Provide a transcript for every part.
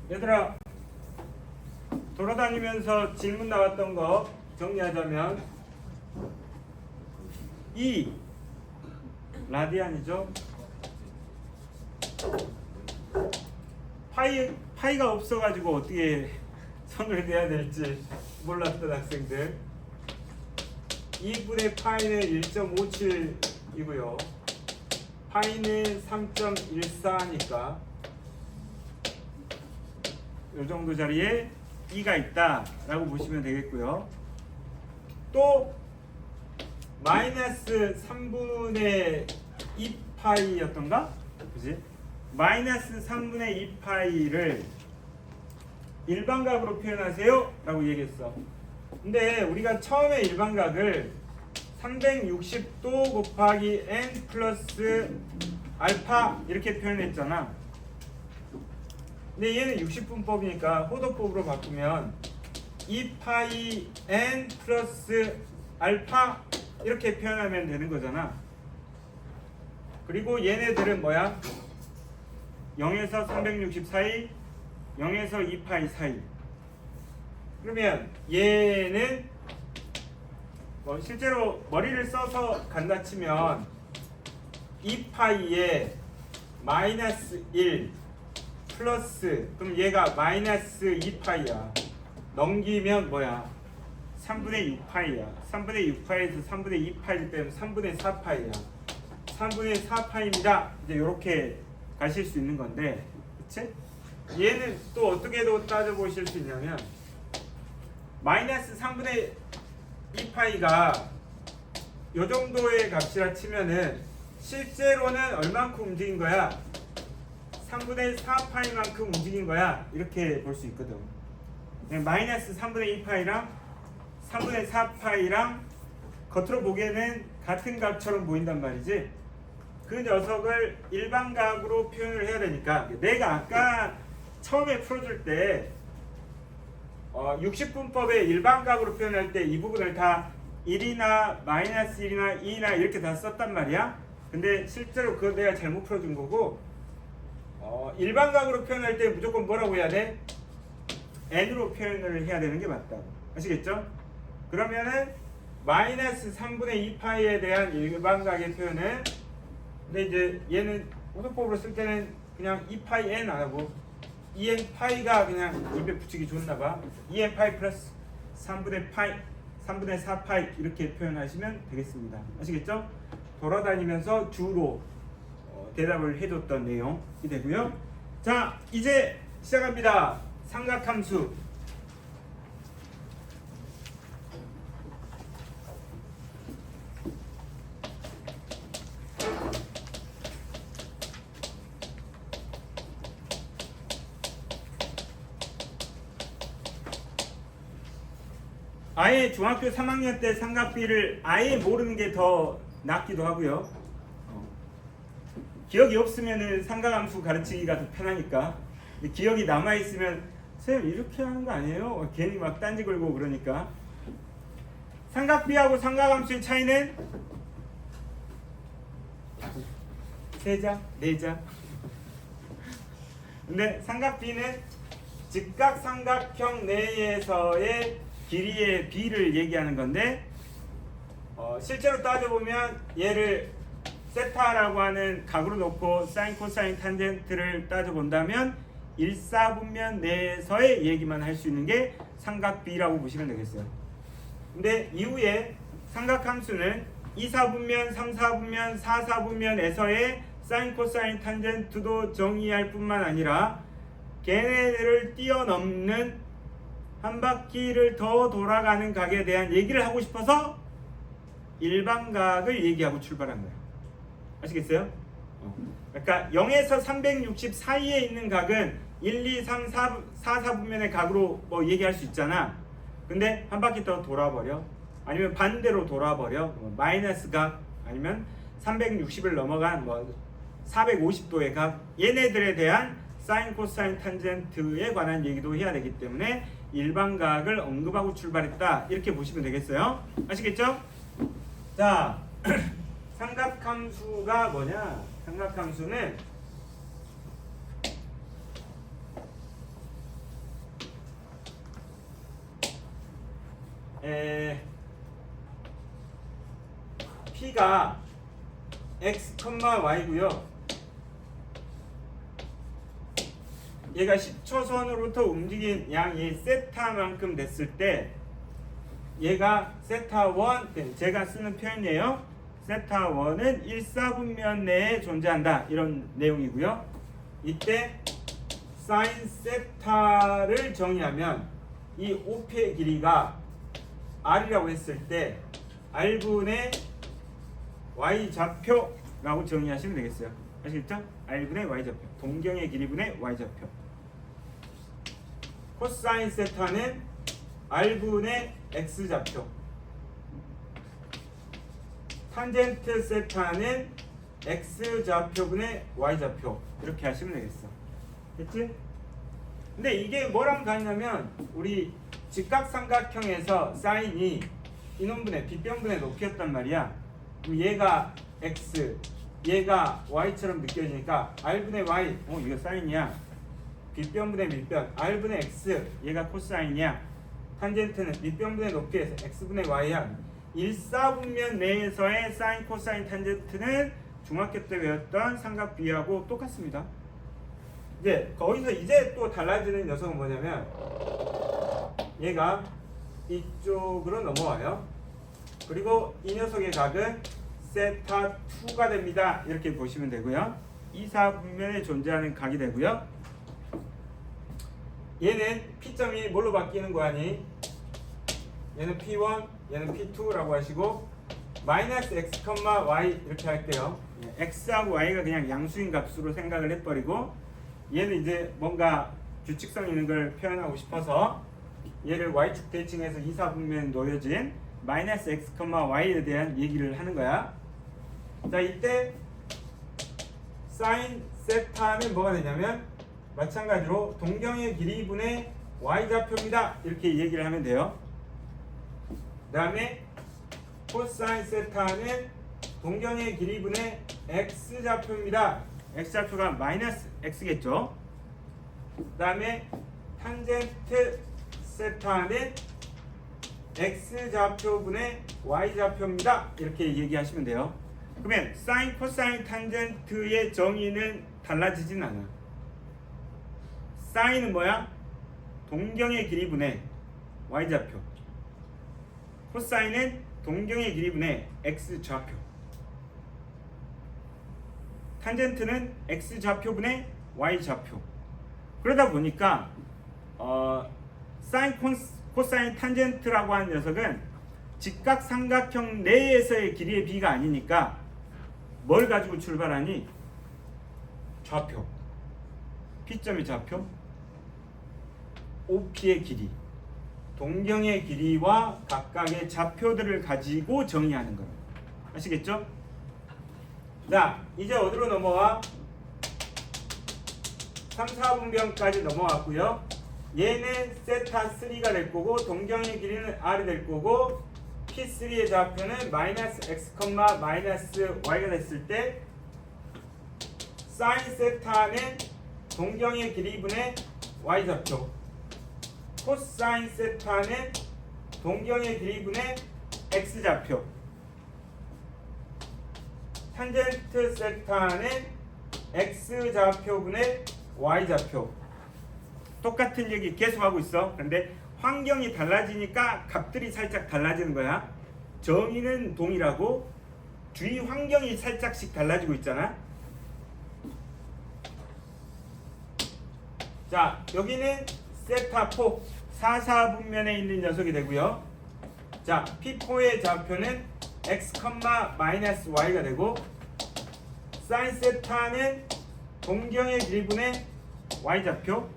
얘들아, 돌아다니면서 질문 나왔던 거 정리하자면 이 라디안이죠. 파이가 없어가지고 어떻게 선을 내야 될지 몰랐던 학생들. 2분의 파이는 1.57이고요. 파이는 3.14니까 이 정도 자리에 2가 있다라고 보시면 되겠고요. 또 마이너스 3분의 2파이였던가? 그지? 마이너스 3분의 2파이를 일반각으로 표현하세요 라고 얘기했어. 근데 우리가 처음에 일반각을 360도 곱하기 n 플러스 알파 이렇게 표현했잖아. 근데 얘는 60분법이니까 호도법으로 바꾸면 2파이 n 플러스 알파 이렇게 표현하면 되는 거잖아. 그리고 얘네들은 뭐야? 0에서 360 사이, 0에서 2파이 사이. 그러면 얘는 뭐 실제로 머리를 써서 간다 치면 2파이에 마이너스 1 플러스, 그럼 얘가 마이너스 2파이야. 넘기면 뭐야? 3분의 6파이야. 3분의 6파이에서 3분의 2파이를 빼면 3분의 4파이야. 3분의 4파이입니다. 이제 이렇게 가실 수 있는 건데, 그치? 얘는 또 어떻게도 따져보실 수 있냐면 마이너스 3분의 2파이가 요 정도의 값이라 치면은 실제로는 얼만큼 움직인 거야? 3분의 4파이만큼 움직인 거야. 이렇게 볼 수 있거든. 마이너스 3분의 2파이랑 3분의 4파이랑 겉으로 보기에는 같은 값처럼 보인단 말이지. 그 녀석을 일반각으로 표현을 해야 되니까 내가 아까 처음에 풀어줄 때 60분법의 일반각으로 표현할 때 이 부분을 다 1이나 마이너스 1이나 2나 이렇게 다 썼단 말이야. 근데 실제로 그거 내가 잘못 풀어준 거고, 일반각으로 표현할 때 무조건 뭐라고 해야 돼? n으로 표현을 해야 되는 게 맞다고. 아시겠죠? 그러면은 마이너스 3분의 2파이에 대한 일반각의 표현은, 근데 이제 얘는 호도법으로 쓸 때는 그냥 2파이 n 안 하고 2n 파이가 그냥 입에 붙이기 좋나봐. 2n 파이 플러스 3분의 4파이 이렇게 표현하시면 되겠습니다. 아시겠죠? 돌아다니면서 주로 대답을 해줬던 내용이 되고요. 자, 이제 시작합니다. 삼각함수. 아예 중학교 3학년 때 삼각비를 아예 모르는 게 더 낫기도 하고요. 기억이 없으면 삼각함수 가르치기가 더 편하니까. 근데 기억이 남아있으면 선생님 이렇게 하는 거 아니에요? 괜히 막 딴지 걸고 그러니까. 삼각비하고 삼각함수의 차이는 3자, 4자. 근데 삼각비는 직각삼각형 내에서의 길이의 비를 얘기하는 건데, 실제로 따져보면 얘를 세타라고 하는 각으로 놓고 사인, 코사인, 탄젠트를 따져본다면 1사분면 내에서의 얘기만 할 수 있는 게 삼각비라고 보시면 되겠어요. 근데 이후에 삼각함수는 2사분면, 3사분면, 4사분면에서의 사인, 코사인, 탄젠트도 정의할 뿐만 아니라 걔네들을 뛰어넘는 한 바퀴를 더 돌아가는 각에 대한 얘기를 하고 싶어서 일반각을 얘기하고 출발한 거야. 아시겠어요? 그러니까 0에서 360 사이에 있는 각은 1, 2, 3, 4, 4분면의 각으로 뭐 얘기할 수 있잖아. 근데 한 바퀴 더 돌아버려. 아니면 반대로 돌아버려. 마이너스 각, 아니면 360을 넘어간 뭐 450도의 각, 얘네들에 대한 사인, 코사인, 탄젠트에 관한 얘기도 해야 되기 때문에 일반각을 언급하고 출발했다. 이렇게 보시면 되겠어요. 아시겠죠? 자, 삼각함수가 뭐냐? 삼각함수는 P가 x, y고요. 얘가 10초선으로부터 움직인 양이 세타만큼 됐을 때 얘가 세타1, 제가 쓰는 표현이에요. 세타1은 1사분면 내에 존재한다. 이런 내용이고요. 이때 사인 세타를 정의하면 이 OP의 길이가 R이라고 했을 때 R분의 Y 좌표라고 정의하시면 되겠어요. 아시겠죠? R분의 Y 좌표. 동경의 길이분의 Y 좌표. 코사인 세타는 R분의 X 좌표. 탄젠트 세타는 X 좌표분의 Y 좌표. 이렇게 하시면 되겠어. 됐지? 근데 이게 뭐랑 같냐면 우리 직각삼각형에서 사인이 인원분의 빗변분의 높이였단 말이야. 그럼 얘가 X, 얘가 Y처럼 느껴지니까 R분의 Y, 이거 사인이야. 빗변분의 밑변, R분의 X, 얘가 코사인이야. 탄젠트는 밑변분의 높이에서 X분의 Y야. 일사분면 내에서의 사인, 코사인, 탄젠트는 중학교 때 배웠던 삼각 비하고 똑같습니다. 이제 거기서 이제 또 달라지는 녀석은 뭐냐면 얘가 이쪽으로 넘어와요. 그리고 이 녀석의 각은 세타2가 됩니다. 이렇게 보시면 되고요. 이사분면에 존재하는 각이 되고요. 얘는 P점이 뭘로 바뀌는 거 아니? 얘는 P1, 얘는 P2라고 하시고 마이너스 X, Y 이렇게 할게요. X하고 Y가 그냥 양수인 값으로 생각을 해버리고 얘는 이제 뭔가 규칙성 있는 걸 표현하고 싶어서 얘를 Y축 대칭해서 이사분면에 놓여진 마이너스 X, Y에 대한 얘기를 하는 거야. 자, 이때 사인 세타는 뭐가 되냐면 마찬가지로 동경의 길이분의 Y좌표입니다. 이렇게 얘기를 하면 돼요. 그 다음에 코사인 세타는 동경의 길이분의 X좌표입니다. X좌표가 마이너스 X겠죠. 그 다음에 탄젠트 세타는 X좌표분의 Y좌표입니다. 이렇게 얘기하시면 돼요. 그러면 사인, 코사인, 탄젠트의 정의는 달라지진 않아. 사인은 뭐야? 동경의 길이분의 Y좌표. 코사인은 동경의 길이분의 X좌표. 탄젠트는 X좌표분의 Y좌표. 그러다 보니까 사인, 코사인, 탄젠트라고 하는 녀석은 직각삼각형 내에서의 길이의 비가 아니니까 뭘 가지고 출발하니? 좌표. P점의 좌표, OP의 길이, 동경의 길이와 각각의 좌표들을 가지고 정의하는 겁니다. 아시겠죠? 자, 이제 어디로 넘어와? 3, 4분변까지 넘어왔고요. 얘는 세타3가 될 거고 동경의 길이는 R이 될 거고 P3의 좌표는 마이너스 X, 마이너스 Y가 됐을 때 사인 세타는 동경의 길이분의 Y좌표, 코사인 세타는 동경의 길이분의 X좌표, 탄젠트 세타는 X좌표분의 Y좌표. 똑같은 얘기 계속하고 있어. 근데 환경이 달라지니까 값들이 살짝 달라지는 거야. 정의는 동일하고 주위 환경이 살짝씩 달라지고 있잖아. 자, 여기는 세타4 4사분면에 있는 녀석이 되고요. 자, P4의 좌표는 X, 마이너스 Y가 되고 사인 세타는 동경의 길이분의 Y좌표,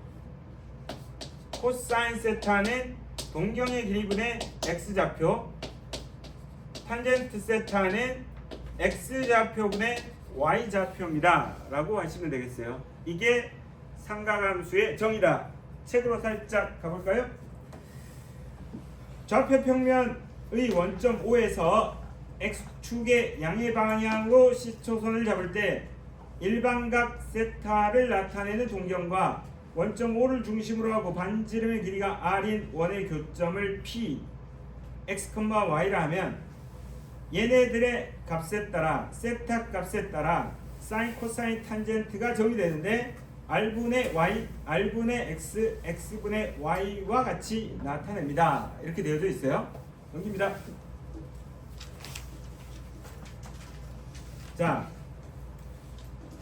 코사인 세타는 동경의 길이분의 X좌표, 탄젠트 세타는 X좌표분의 Y좌표입니다 라고 하시면 되겠어요. 이게 삼각함수의 정의다. 책으로 살짝 가볼까요? 좌표 평면의 원점 O에서 X축의 양의 방향으로 시초선을 잡을 때 일반각 세타를 나타내는 동경과 원점 O를 중심으로 하고 반지름의 길이가 R인 원의 교점을 P, X, Y라 하면 얘네들의 값에 따라 세타 값에 따라 사인 코사인 탄젠트가 정의되는데 r분의 y, r분의 x, x분의 y와 같이 나타냅니다. 이렇게 되어져 있어요. 넘깁니다. 자,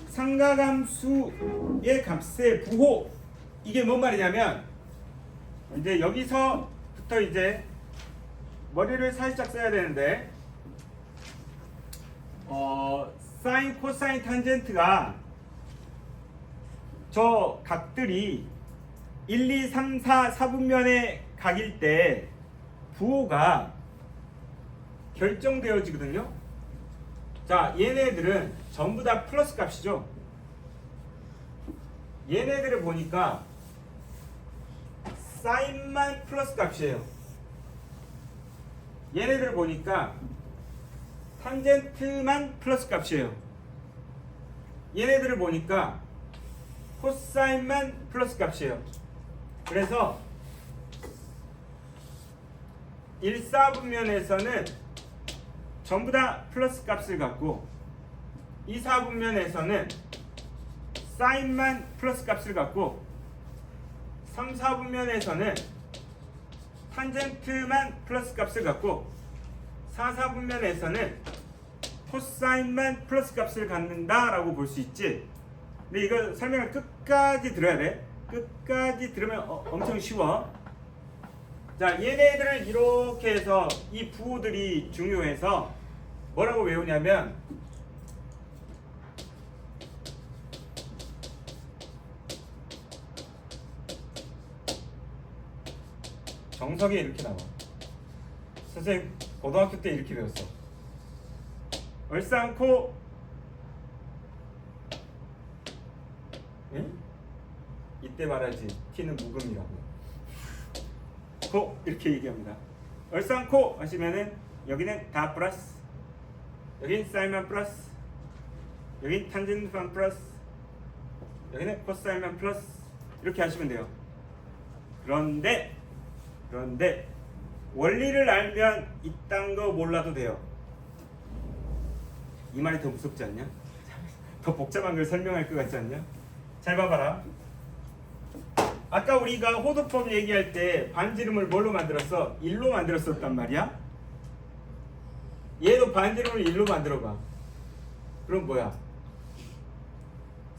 상가함수의 값의 부호, 이게 뭔 말이냐면 이제 여기서부터 이제 머리를 살짝 써야 되는데 사인 코사인 탄젠트가 저 각들이 1, 2, 3, 4, 4분면의 각일 때 부호가 결정되어지거든요. 자, 얘네들은 전부 다 플러스 값이죠. 얘네들을 보니까 사인만 플러스 값이에요. 얘네들을 보니까 탄젠트만 플러스 값이에요. 얘네들을 보니까 코사인만 플러스 값이에요. 그래서 1, 4분면에서는 전부 다 플러스 값을 갖고 2, 4분면에서는 사인만 플러스 값을 갖고 3, 4분면에서는 탄젠트만 플러스 값을 갖고 4, 4분면에서는 코사인만 플러스 값을 갖는다라고 볼 수 있지. 근데 이거 설명을 끝까지 들어야 돼. 끝까지 들으면 엄청 쉬워. 자, 얘네들을 이렇게 해서 이 부호들이 중요해서 뭐라고 외우냐면 정석에 이렇게 나와. 선생님 고등학교 때 이렇게 배웠어. 얼싸안고 응? 이때 말하지 t는 묵음이라고. 코 이렇게 얘기합니다. 얼싸안고 하시면은 여기는 다 플러스, 여긴 사인만 플러스, 여긴 탄젠트만 플러스, 여기는 코사인만 플러스, 이렇게 하시면 돼요. 그런데 원리를 알면 이딴 거 몰라도 돼요. 이 말이 더 무섭지 않냐? 더 복잡한 걸 설명할 것 같지 않냐? 잘 봐봐라. 아까 우리가 호도법 얘기할 때 반지름을 뭘로 만들었어? 1로 만들었었단 말이야. 얘도 반지름을 1로 만들어봐. 그럼 뭐야?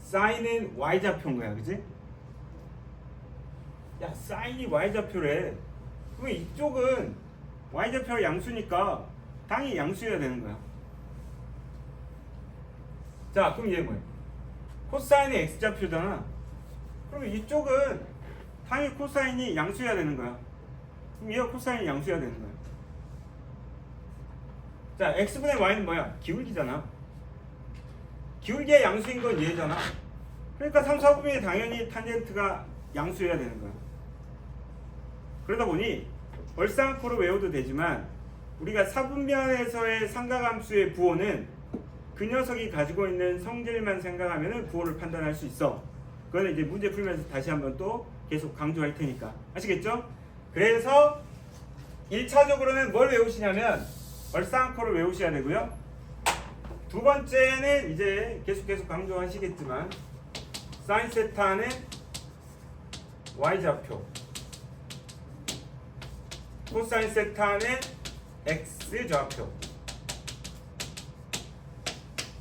사인은 y좌표인 거야, 그지? 야, 사인이 y좌표래. 그럼 이쪽은 y좌표가 양수니까 당연히 양수여야 되는 거야. 자, 그럼 얘 뭐야? 코사인이 x좌표잖아. 그럼 이쪽은 당연히 코사인이 양수여야 되는 거야. 그럼 얘가 코사인이 양수여야 되는 거야. 자, x분의 y는 뭐야? 기울기잖아. 기울기의 양수인 건 얘잖아. 그러니까 3, 4분면이 당연히 탄젠트가 양수여야 되는 거야. 그러다 보니 얼싸안고로 외워도 되지만 우리가 4분면에서의 삼각함수의 부호는 그 녀석이 가지고 있는 성질만 생각하면 부호를 판단할 수 있어. 그거는 이제 문제 풀면서 다시 한번 또 계속 강조할 테니까. 아시겠죠? 그래서 1차적으로는 뭘 외우시냐면 얼싸안고를 외우셔야 되고요. 두 번째는 이제 계속 강조하시겠지만 사인 세타는 y좌표, 코사인 세타는 x좌표,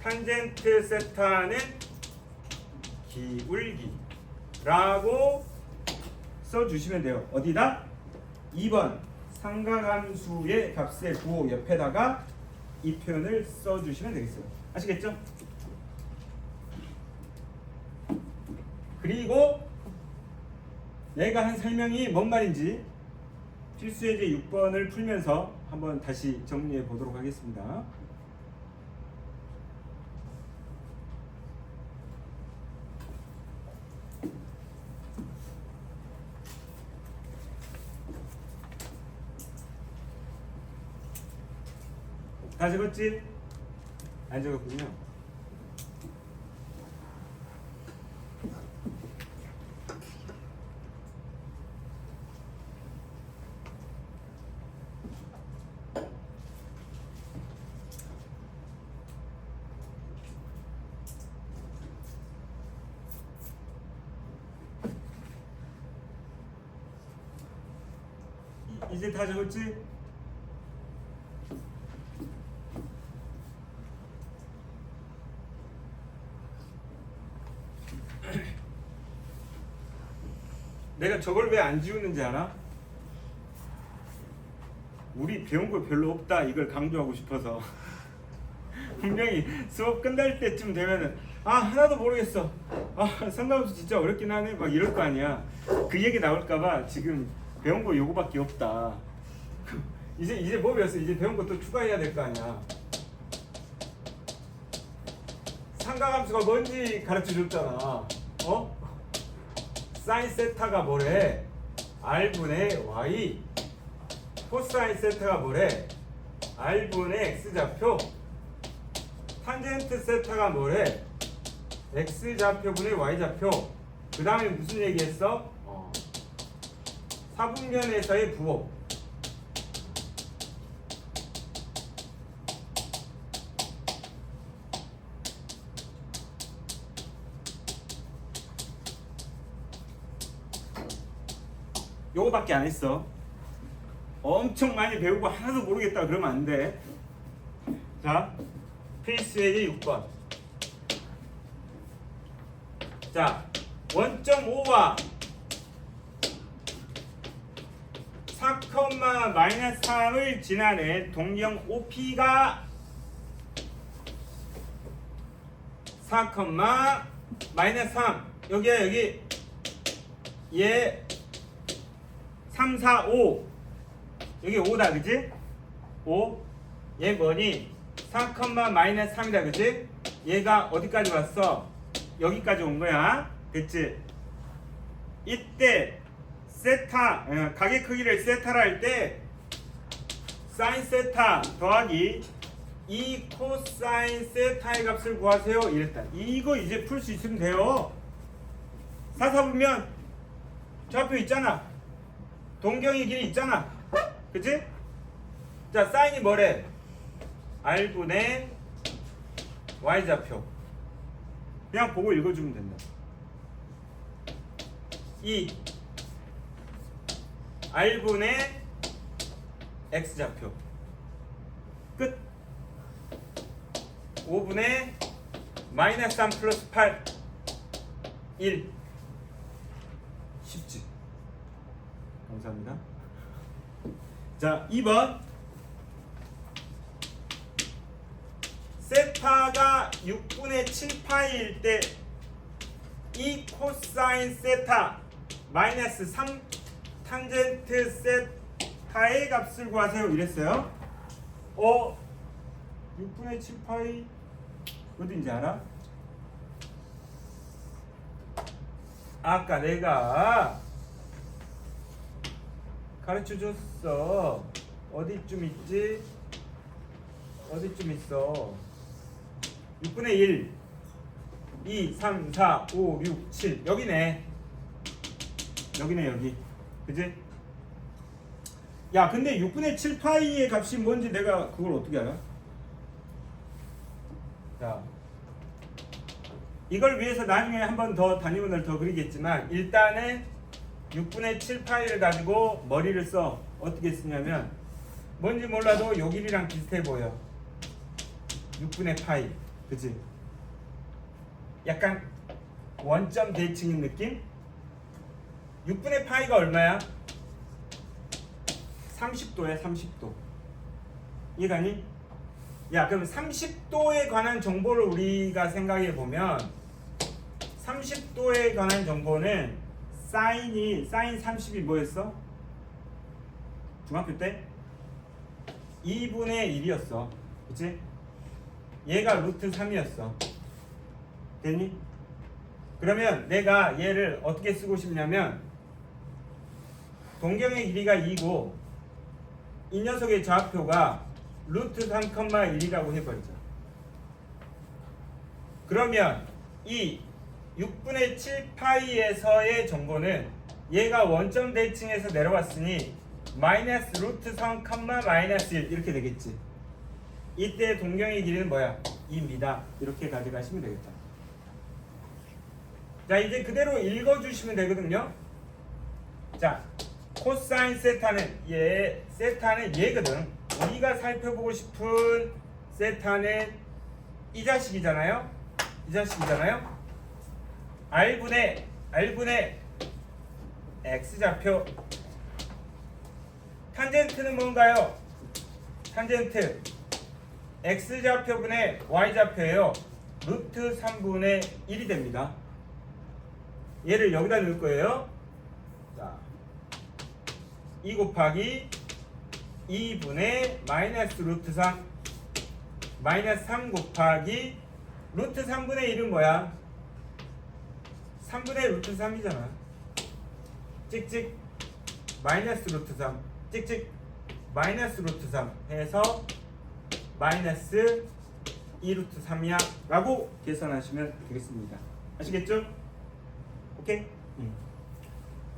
탄젠트 세타는 기울기라고 써주시면 돼요. 어디다? 2번 삼각함수의 값의 부호 옆에다가 이 표현을 써주시면 되겠어요. 아시겠죠? 그리고 내가 한 설명이 뭔 말인지 필수예제 6번을 풀면서 한번 다시 정리해 보도록 하겠습니다. 다 적었지? 안 적었군요. 이제 다 적었지? 내가 저걸 왜 안 지우는지 알아? 우리 배운 거 별로 없다 이걸 강조하고 싶어서. 분명히 수업 끝날 때쯤 되면은 하나도 모르겠어, 상관없이 진짜 어렵긴 하네 막 이럴 거 아니야. 그 얘기 나올까봐 지금 배운 거 요거밖에 없다. 이제 뭐 배웠어? 이제 배운 거 또 추가해야 될 거 아니야. 삼각함수가 뭔지 가르쳐 줬잖아. 사인 세타가 뭐래? R분의 Y. 코사인 세타가 뭐래? R분의 X좌표. 탄젠트 세타가 뭐래? X좌표분의 Y좌표. 그 다음에 무슨 얘기했어? 사분면에서의 부호. 요거밖에 안 했어. 엄청 많이 배우고 하나도 모르겠다 그러면 안 돼. 자, 필수예제 6번. 자, 원점5와 4,-3을 지나는 동경 OP가 4,-3 여기야 여기. 얘 3, 4, 5 여기 5다 그치? 5 얘 뭐니? 4,-3이다 그치? 얘가 어디까지 왔어? 여기까지 온 거야. 됐지? 이때 세타 가게 크기를 세타라 할 때 사인 세타 더하기 2 코사인 세타의 값을 구하세요 이랬다. 이거 이제 풀 수 있으면 돼요. 사사분면 좌표 있잖아. 동경의 길이 있잖아. 그치? 자, 사인이 뭐래? R분의 Y좌표. 그냥 보고 읽어주면 된다. 2 R분의 X좌표. 끝. 5분의 마이너스 3 플러스 8 1. 쉽지? 감사합니다. 자, 2번. 세타가 6분의 7파이일 때 이 코사인 세타 마이너스 3 탄젠트 세타의 값을 구하세요 이랬어요. 6분의 7파이 어딘지 알아? 아까 내가 가르쳐 줬어. 어디쯤 있지? 어디쯤 있어? 6분의 1 2, 3, 4, 5, 6, 7 여기네. 여기네 여기. 그치? 야 근데 6분의 7파이의 값이 뭔지 내가 그걸 어떻게 알아? 자, 이걸 위해서 나중에 한 번 더 단위문을 더 그리겠지만 일단은 6분의 7파이를 가지고 머리를 써. 어떻게 쓰냐면 뭔지 몰라도 요 길이랑 비슷해 보여. 6분의 파이. 그치? 약간 원점 대칭인 느낌? 6분의 파이가 얼마야? 30도야 30도. 이해가니? 야 그럼 30도에 관한 정보를 우리가 생각해 보면 30도에 관한 정보는 사인 30이 뭐였어? 중학교 때? 2분의 1이었어. 그치? 얘가 루트 3이었어. 됐니? 그러면 내가 얘를 어떻게 쓰고 싶냐면 동경의 길이가 2고 이 녀석의 좌표가 루트 3,1이라고 해버리자. 그러면 이 6분의 7파이에서의 정보는 얘가 원점 대칭에서 내려왔으니 마이너스 루트 3, 마이너스 1 이렇게 되겠지. 이때 동경의 길이는 뭐야? 2입니다. 이렇게 가져가시면 되겠다. 자 이제 그대로 읽어주시면 되거든요. 자 코사인 세타는 세타는 얘거든. 우리가 살펴보고 싶은 세타는 이 자식이잖아요. 이 자식이잖아요. R분의 X좌표. 탄젠트는 뭔가요? 탄젠트 X좌표분의 Y좌표예요. 루트 3분의 1이 됩니다. 얘를 여기다 넣을 거예요. 자, 2 곱하기 2분의 마이너스 루트 3 마이너스 3 곱하기 루트 3분의 1은 뭐야? 3분의 루트 3이잖아. 찍찍 마이너스 루트 3 찍찍 마이너스 루트 3 해서 마이너스 2 루트 3이야 라고 계산하시면 되겠습니다. 아시겠죠? 오케이?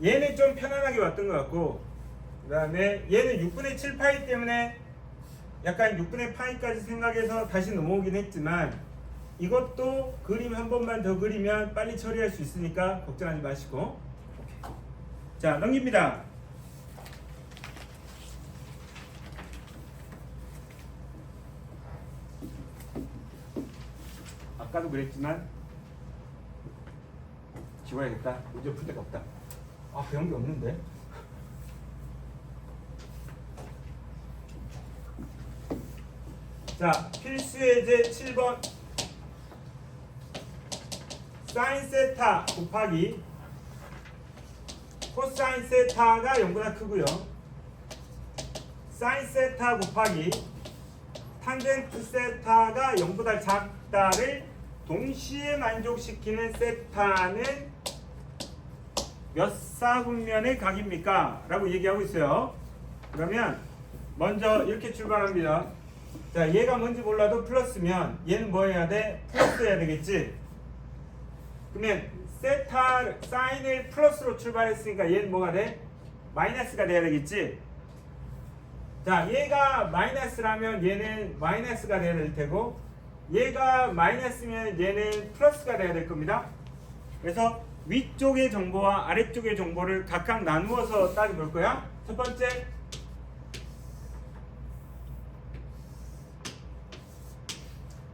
얘는 좀 편안하게 왔던 것 같고, 그 다음에 얘는 6분의 7 파이 때문에 약간 6분의 파이까지 생각해서 다시 넘어오긴 했지만, 이것도 그림 한 번만 더 그리면 빨리 처리할 수 있으니까 걱정하지 마시고. 오케이. 자, 넘깁니다. 아까도 그랬지만 지워야겠다. 문제 풀 데가 없다. 아, 배운 게 없는데. 자, 필수예제 7번. 사인 세타 곱하기 코사인 세타가 0보다 크고요. 사인 세타 곱하기 탄젠트 세타가 0보다 작다를 동시에 만족시키는 세타는 몇 사분면의 각입니까? 라고 얘기하고 있어요. 그러면 먼저 이렇게 출발합니다. 자, 얘가 뭔지 몰라도 플러스면 얘는 뭐 해야 돼? 플러스 해야 되겠지? 그러면 세타 사인을 플러스로 출발했으니까 얘는 뭐가 돼? 마이너스가 돼야 되겠지? 자, 얘가 마이너스라면 얘는 마이너스가 돼야 될 테고, 얘가 마이너스면 얘는 플러스가 돼야 될 겁니다. 그래서 위쪽의 정보와 아래쪽의 정보를 각각 나누어서 따져볼 거야. 첫 번째,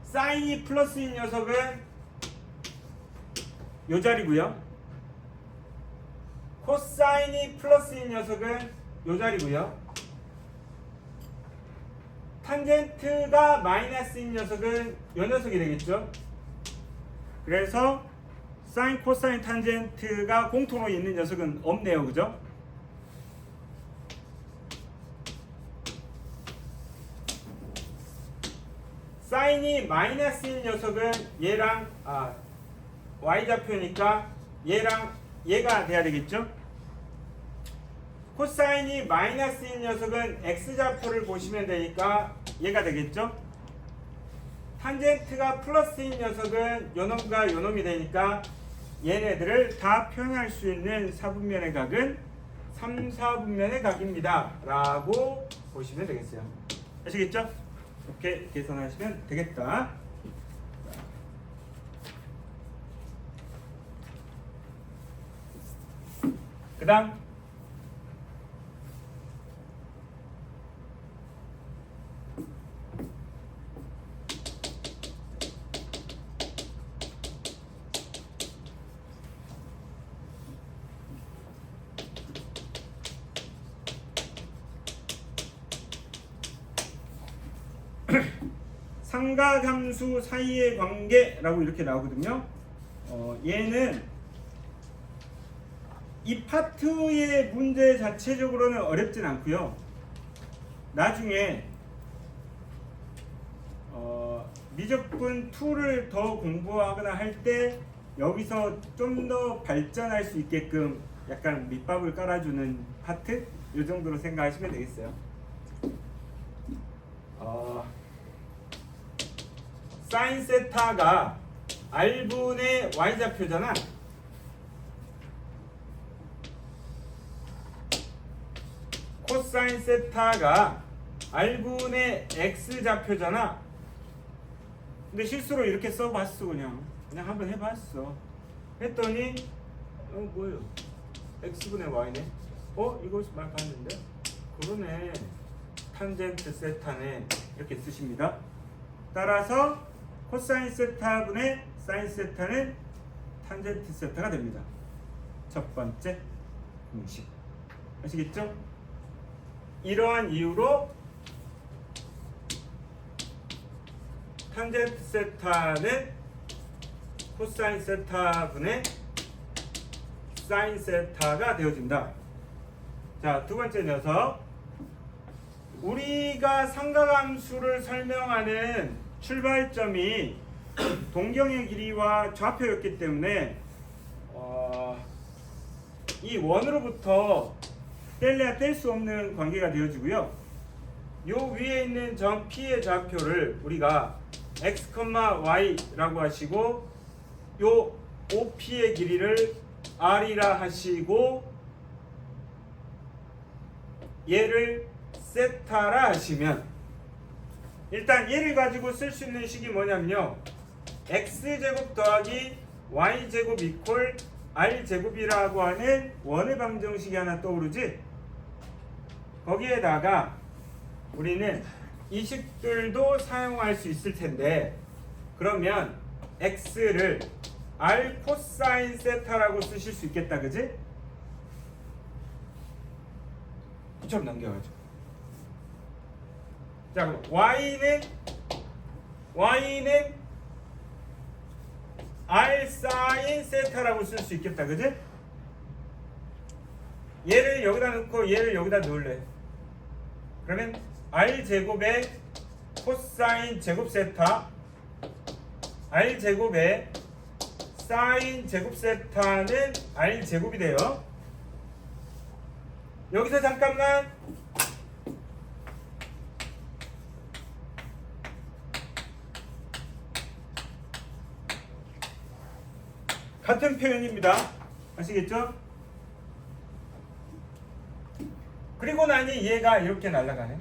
사인이 플러스인 녀석은 요 자리고요. 코사인이 플러스인 녀석은 요 자리고요. 탄젠트가 마이너스인 녀석은 요 녀석이 되겠죠. 그래서 사인, 코사인, 탄젠트가 공통으로 있는 녀석은 없네요. 그죠? 사인이 마이너스인 녀석은 얘랑 Y좌표니까 얘랑 얘가 돼야 되겠죠? 코사인이 마이너스인 녀석은 X좌표를 보시면 되니까 얘가 되겠죠? 탄젠트가 플러스인 녀석은 요놈과 요놈이 되니까 얘네들을 다 표현할 수 있는 사분면의 각은 3, 4분면의 각입니다 라고 보시면 되겠어요. 아시겠죠? 이렇게 계산하시면 되겠다. 그 다음 삼각함수 사이의 관계라고 이렇게 나오거든요. 얘는 이 파트의 문제 자체적으로는 어렵진 않고요. 나중에 미적분 2를 더 공부하거나 할 때 여기서 좀 더 발전할 수 있게끔 약간 밑밥을 깔아주는 파트? 이 정도로 생각하시면 되겠어요. 사인 세타가 R분의 Y좌표잖아. 코사인 세타가 R분의 X좌표잖아. 근데 실수로 이렇게 써봤어. 그냥 한번 해봤어. 했더니 뭐예요? X분의 Y네. 이거 말 봤는데? 그러네. 탄젠트 세타네. 이렇게 쓰십니다. 따라서 코사인 세타분의 사인 세타는 탄젠트 세타가 됩니다. 첫 번째 공식. 아시겠죠? 이러한 이유로 탄젠트 세타는 코사인 세타분의 사인 세타가 되어진다. 자, 두 번째 녀석. 우리가 삼각함수를 설명하는 출발점이 동경의 길이와 좌표였기 때문에 이 원으로부터 뗄래야 뗄 수 없는 관계가 되어지고요. 요 위에 있는 점 P의 좌표를 우리가 x, y라고 하시고 요 OP의 길이를 r이라 하시고 얘를 세타라 하시면 일단 얘를 가지고 쓸 수 있는 식이 뭐냐면요. x제곱 더하기 y제곱 이퀄 r제곱이라고 하는 원의 방정식이 하나 떠오르지? 거기에다가 우리는 이 식들도 사용할 수 있을 텐데 그러면 x를 r 코사인 세타라고 쓰실 수 있겠다, 그지? 좀 넘겨가지고. 자, 그럼 y는 r 사인 세타라고 쓸 수 있겠다, 그지? 얘를 여기다 넣고 얘를 여기다 넣을래. 그러면 r 제곱의 코사인 제곱 세타, r 제곱의 사인 제곱 세타는 r 제곱이 돼요. 여기서 잠깐만 같은 표현입니다. 아시겠죠? 그리고 나니 얘가 이렇게 날아가네.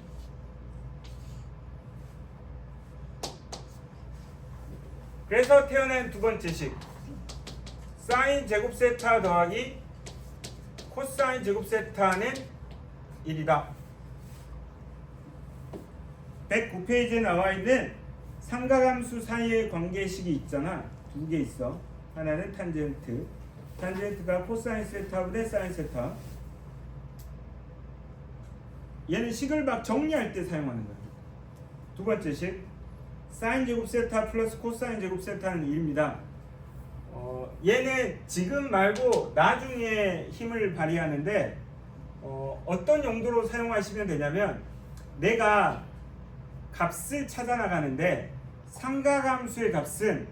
그래서 태어난 두 번째 식 사인 제곱 세타 더하기 코사인 제곱 세타는 1이다. 109페이지에 나와 있는 삼각함수 사이의 관계식이 있잖아. 두 개 있어. 하나는 탄젠트. 탄젠트가 코사인 세타분의 사인 세타. 얘는 식을 막 정리할 때 사용하는 거야. 두 번째 식 사인 제곱 세타 플러스 코사인 제곱 세타는 1입니다. 얘는 지금 말고 나중에 힘을 발휘하는데 어떤 용도로 사용하시면 되냐면 내가 값을 찾아 나가는데 삼각함수의 값은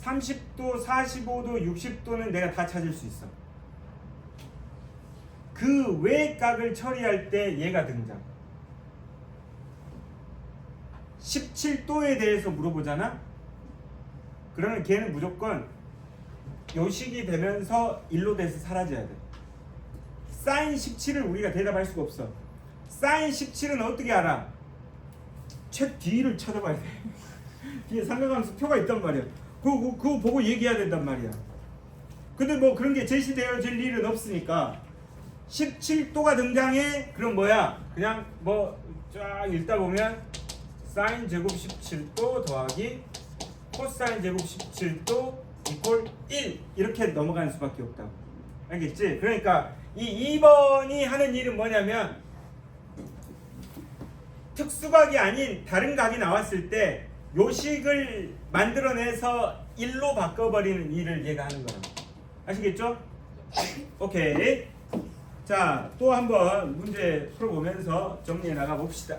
30도, 45도, 60도는 내가 다 찾을 수 있어. 그 외각을 처리할 때 얘가 등장. 17도에 대해서 물어보잖아. 그러면 걔는 무조건 요식이 되면서 1로 돼서 사라져야 돼. 사인 17을 우리가 대답할 수가 없어. 사인 17은 어떻게 알아? 책 뒤를 찾아봐야 돼. 뒤에 삼각함수 표가 있단 말이야. 그거 보고 얘기해야 된단 말이야. 근데 뭐 그런 게 제시되어질 일은 없으니까 17도가 등장해. 그럼 뭐야? 그냥 뭐 쫙 읽다 보면 사인 제곱 17도 더하기 코사인 제곱 17도 이퀄 1 이렇게 넘어가는 수밖에 없다고. 알겠지? 그러니까 이 2번이 하는 일은 뭐냐면 특수각이 아닌 다른 각이 나왔을 때 요식을 만들어내서 1로 바꿔버리는 일을 얘가 하는 거라고. 아시겠죠? 오케이. 자, 또 한번 문제 풀어보면서 정리해 나가 봅시다.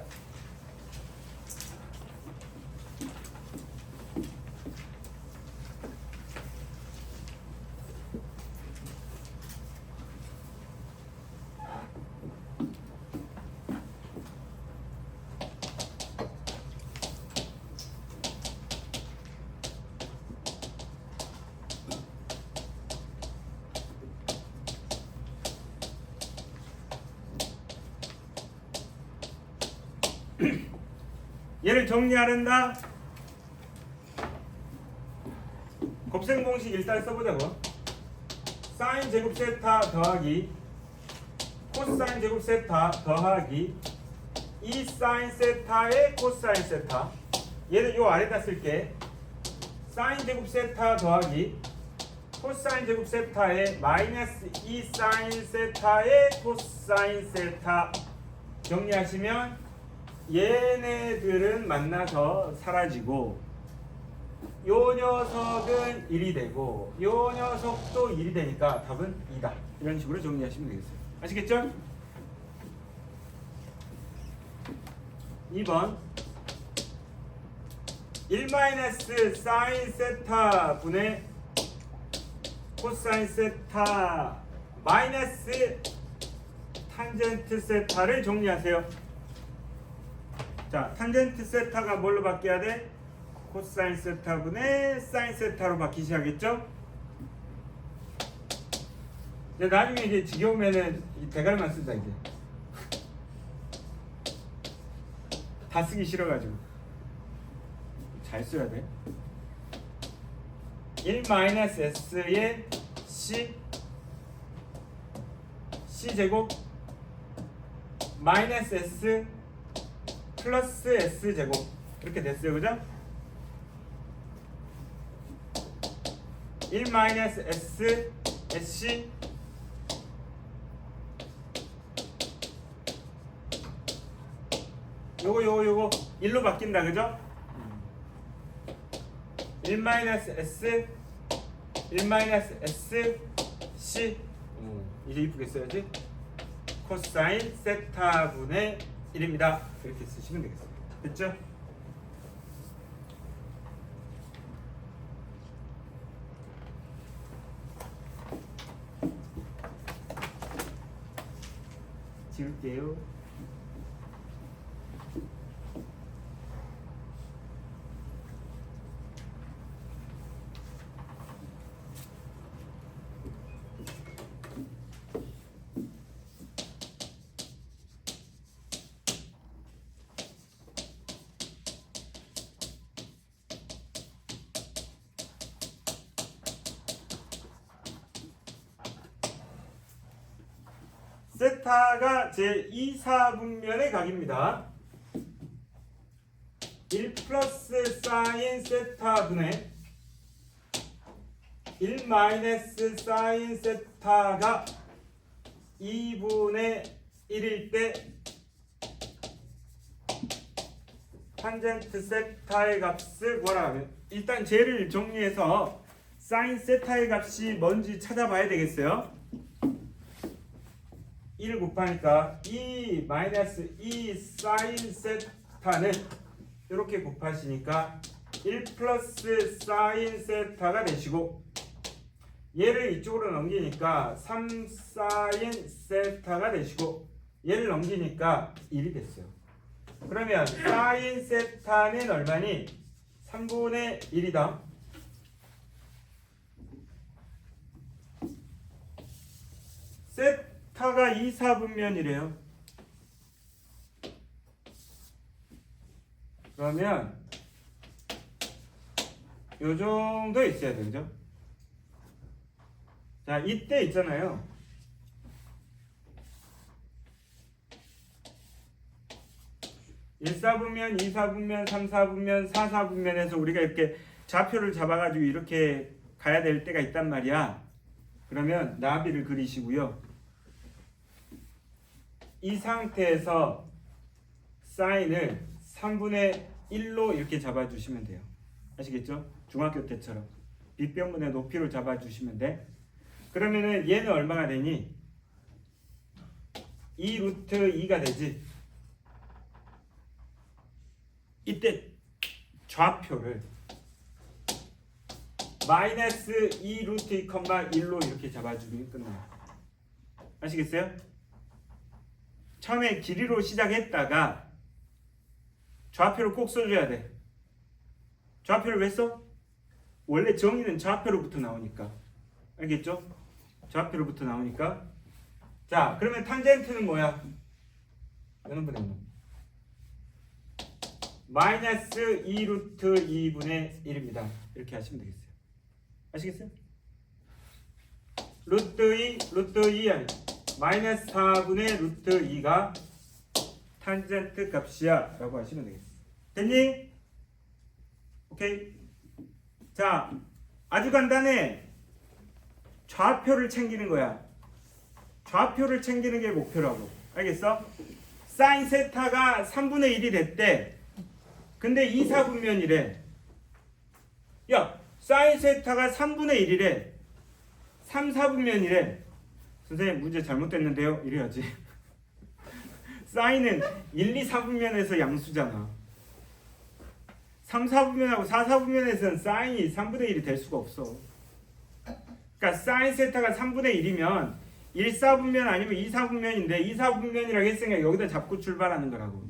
얘를 정리하는다. 곱셈 공식 일단 써보자고. 사인 제곱 세타 더하기 코사인 제곱 세타 더하기 2 사인 세타의 코사인 세타. 얘는 요 아래다 쓸게. 사인 제곱 세타 더하기 코사인 제곱 세타의 마이너스 2 사인 세타의 코사인 세타. 정리하시면 얘네들은 만나서 사라지고 요 녀석은 1이 되고 요 녀석도 1이 되니까 답은 2다. 이런 식으로 정리하시면 되겠어요. 아시겠죠? 2번 1 마이너스 사인 세타 분의 코사인 세타 마이너스 탄젠트 세타를 정리하세요. 자, 탄젠트 세타가 뭘로 바뀌어야 돼? 코사인 세타 분의 사인 세타로 바뀌셔야겠죠? 근데 나중에 이제 지겨우면은 이 대괄만 쓴다 이제. 다 쓰기 싫어가지고 잘 써야 돼. 1 마이너스 s의 c 제곱 마이너스 s 플러스 s 제곱 이렇게 됐어요, 그죠? 1 마이너스 s sc 요거 1로 바뀐다, 그죠? 1 마이너스 s 1 마이너스 s c 이제 이쁘게 써야지. 코사인 세타 분의 1입니다. 이렇게 쓰시면 되겠습니다. 됐죠? 지울게요. 세타가 제2사분면의 각입니다. 1 플러스 사인 세타 분의 1 마이너스 사인 세타가 2분의 1일 때 탄젠트 세타의 값을 뭐라 하면, 일단 쟤를 정리해서 사인 세타의 값이 뭔지 찾아봐야 되겠어요. 1 곱하니까 2 마이너스 2 사인 세타는 이렇게 곱하시니까 1 플러스 사인 세타가 되시고, 얘를 이쪽으로 넘기니까 3 사인 세타가 되시고, 얘를 넘기니까 1이 됐어요. 그러면 사인 세타는 얼마니? 3분의 1이다. 세타가 2사분면이래요. 그러면 요 정도 있어야 되죠. 자, 이때 있잖아요. (1사분면) (2사분면) (3사분면) (4사분면에서) 우리가 이렇게 좌표를 잡아가지고 이렇게 가야 될 때가 있단 말이야. 그러면 나비를 그리시고요. 이 상태에서 사인을 3분의 1로 이렇게 잡아주시면 돼요. 아시겠죠? 중학교 때처럼 빗변분의 높이로 잡아주시면 돼. 그러면은 얘는 얼마가 되니? 2 루트 2가 되지. 이때 좌표를 마이너스 2 루트 2, 1로 이렇게 잡아주면 끝나요. 아시겠어요? 처음에 길이로 시작했다가 좌표를 꼭 써줘야 돼. 좌표를 왜 써? 원래 정의는 좌표로부터 나오니까. 알겠죠? 좌표로부터 나오니까. 자, 그러면 탄젠트는 뭐야? 몇분 분의 마이너스 2 루트 2분의 1입니다. 이렇게 하시면 되겠어요. 아시겠어요? 루트 2 아니 마이너스 4분의 루트 2가 탄젠트 값이야 라고 하시면 되겠어. 됐니? 오케이. 자, 아주 간단해. 좌표를 챙기는 거야. 좌표를 챙기는 게 목표라고. 알겠어? 사인 세타가 3분의 1이 됐대. 근데 2, 4분면이래. 야, 사인 세타가 3분의 1이래. 3, 4분면이래. 선생님 문제 잘못됐는데요? 이래야지. 사인은 1, 2, 4분면에서 양수잖아. 3, 4분면하고 4, 4분면에서는 사인이 3분의 1이 될 수가 없어. 그러니까 사인 세타가 3분의 1이면 1, 4분면 아니면 2, 4분면인데 2, 4분면이라고 했으니까 여기다 잡고 출발하는 거라고.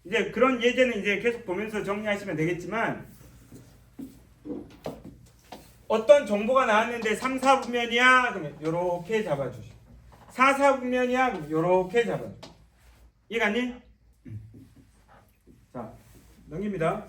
이제 그런 예제는 이제 계속 보면서 정리하시면 되겠지만 어떤 정보가 나왔는데 3, 4분면이야 그러면 요렇게 잡아주시고 4, 4분면이야 그러면 요렇게 잡아주시고 이해갔니? 자, 넘깁니다.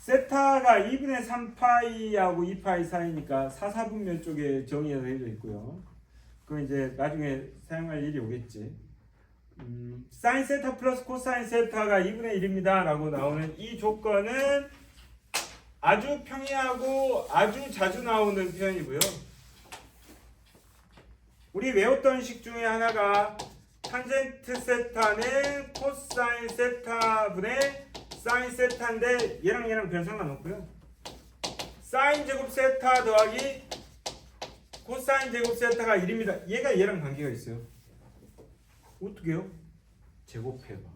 세타가 2분의 3파이하고 2파이 사이니까 4, 4분면 쪽에 정의가 되어 있고요. 그건 이제 나중에 사용할 일이 오겠지. 사인 세타 플러스 코사인 세타가 2분의 1입니다 라고 나오는 이 조건은 아주 평이하고 아주 자주 나오는 표현이고요. 우리 외웠던 식 중에 하나가 탄젠트 세타는 코사인 세타분의 사인 세타인데 얘랑 별 상관없고요. 사인 제곱 세타 더하기 코사인 제곱 세타가 1입니다. 얘가 얘랑 관계가 있어요. 어떻게요? 제곱해봐.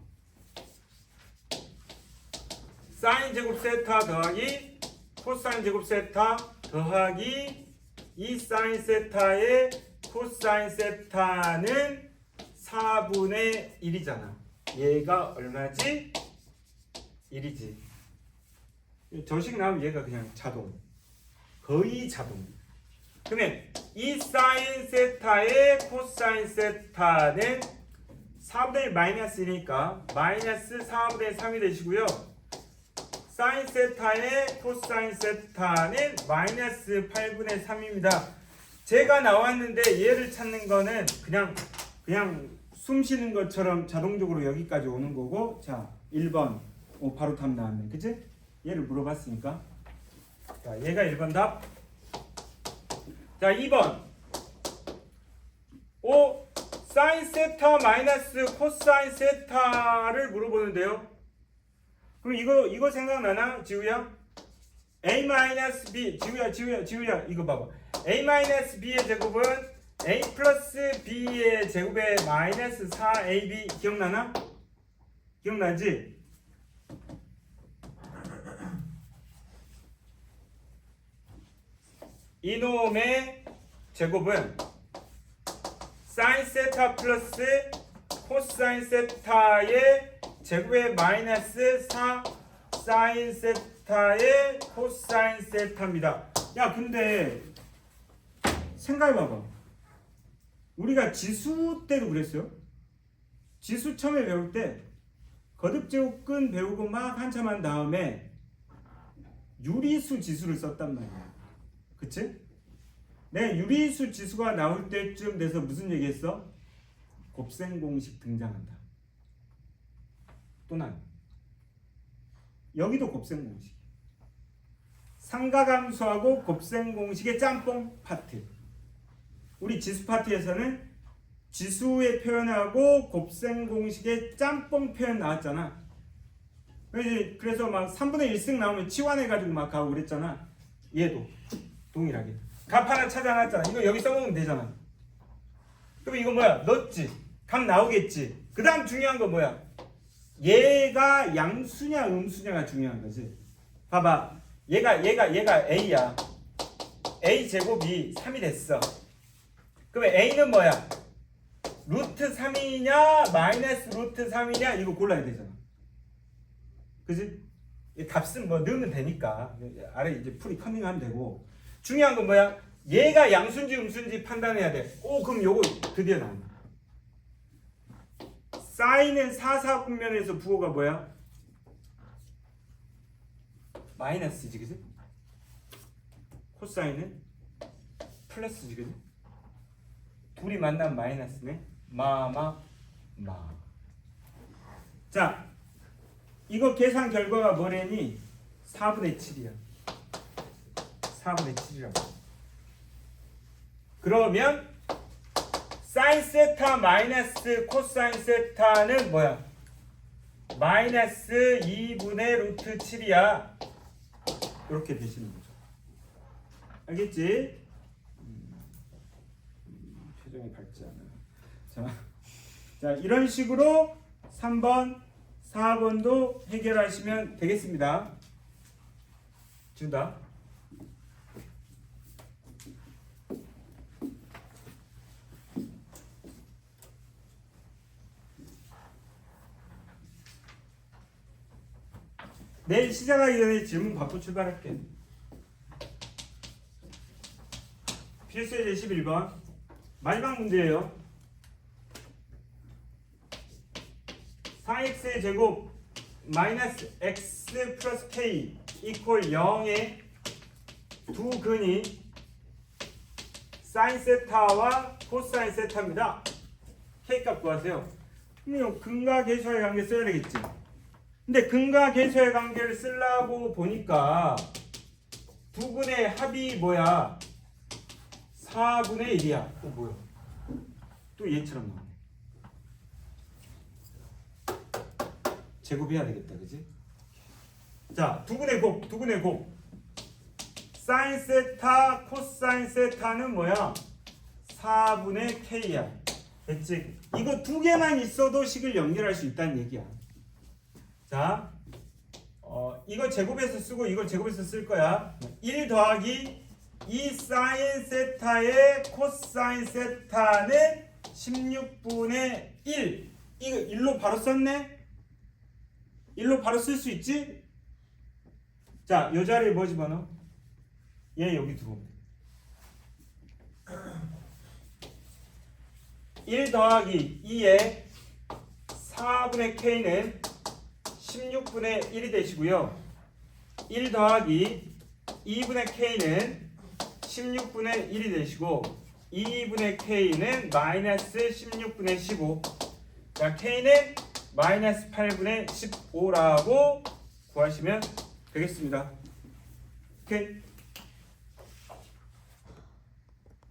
사인 제곱 세타 더하기 코사인 제곱 세타 더하기 이 사인 세타의 코사인 세타는 4분의 1이잖아. 얘가 얼마지? 1이지. 저식 나오면 얘가 그냥 자동. 거의 자동. 그러면 이 사인 세타의 코사인 세타는 4분의 1 마이너스 1이니까 마이너스 4분의 3이 되시고요. 사인 세타의 코사인 세타는 마이너스 8분의 3입니다. 제가 나왔는데 얘를 찾는 거는 그냥 숨 쉬는 것처럼 자동적으로 여기까지 오는 거고. 자, 1번. 바로 답 나왔네. 그치? 얘를 물어봤으니까. 자, 얘가 1번 답. 자, 2번. 사인 세타 마이너스 코사인 세타를 물어보는데요. 그럼 이거 생각나나? 지우야? a 마이너스 b. 지우야. 이거 봐봐. a 마이너스 b의 제곱은 a 플러스 b의 제곱의 마이너스 4ab. 기억나나? 기억나지? 이놈의 제곱은 사인 세타 플러스 코사인 세타의 제곱의 마이너스 4 사인 세타의 코사인 세타입니다. 야, 근데 생각해봐봐. 우리가 지수 때도 그랬어요. 지수 처음에 배울 때 거듭제곱근 배우고 막 한참 한 다음에 유리수 지수를 썼단 말이야. 그치? 내 유리수 지수가 나올 때쯤 돼서 무슨 얘기했어? 곱셈 공식 등장한다. 또 난 여기도 곱셈 공식. 상가함수하고 곱셈 공식의 짬뽕 파트. 우리 지수 파트에서는 지수의 표현하고 곱셈 공식의 짬뽕 표현 나왔잖아. 그래서 막 3분의 1승 나오면 치환해가지고 막 가고 그랬잖아. 얘도 동일하게 값 하나 찾아놨잖아. 이거 여기 써놓으면 되잖아. 그럼 이거 뭐야? 넣었지. 값 나오겠지. 그 다음 중요한 거 뭐야? 얘가 양수냐 음수냐가 중요한 거지. 봐봐. 얘가 A야. a 제곱이 3이 됐어. 그러면 a는 뭐야? 루트 3이냐 마이너스 루트 3이냐 이거 골라야 되잖아. 그지? 이 값은 뭐 넣으면 되니까 아래 이제 풀이 커밍하면 되고, 중요한 건 뭐야? 얘가 양수인지 음수인지 판단해야 돼. 오, 그럼 요거 드디어 나온다. 사인은 사사분면에서 부호가 뭐야? 마이너스지, 그지? 코사인은 플러스지, 그지? 둘이 만나면 마이너스네. 마. 자, 이거 계산 결과가 뭐래니? 4분의 7이야. 4분의 7이라고. 그러면 사인 세타 마이너스 코사인 세타는 뭐야? 마이너스 2분의 루트 7이야. 이렇게 되시는 거죠. 알겠지? 표정이 밝지 않아. 자, 이런 식으로 3번, 4번도 해결하시면 되겠습니다. 준다. 내일 시작하기 전에 질문 받고 출발할게. 필수예제 11번 마지막 문제예요. 4x의 제곱 마이너스 x 플러스 k 이퀄 0의 두 근이 사인 세타와 코사인 세타입니다. k 값 구하세요. 그럼 근과 계수의 관계 써야 되겠지. 근데 근과 계수의 관계를 쓰려고 보니까 두 근의 합이 뭐야? 4분의 1이야. 뭐야? 또 얘처럼 나오네. 제곱해야 되겠다, 그지? 자, 두 근의 곱. 사인 세타, 코사인 세타는 뭐야? 4분의 k야. 됐지? 이거 두 개만 있어도 식을 연결할 수 있다는 얘기야. 자, 이거 제곱해서 쓰고 이걸 제곱해서 쓸 거야. 1 더하기 2 사인 세타의 코사인 세타는 16분의 1. 이거 1로 바로 썼네? 1로 바로 쓸 수 있지? 자, 요 자리에 뭐 집어넣어? 얘 여기 들어오면 돼. 1 더하기 2의 4분의 k는 16분의 1이 되시고요. 1 더하기 2분의 k는 16분의 1이 되시고 2분의 k는 마이너스 16분의 15. 자, k는 마이너스 8분의 15라고 구하시면 되겠습니다. 오케이.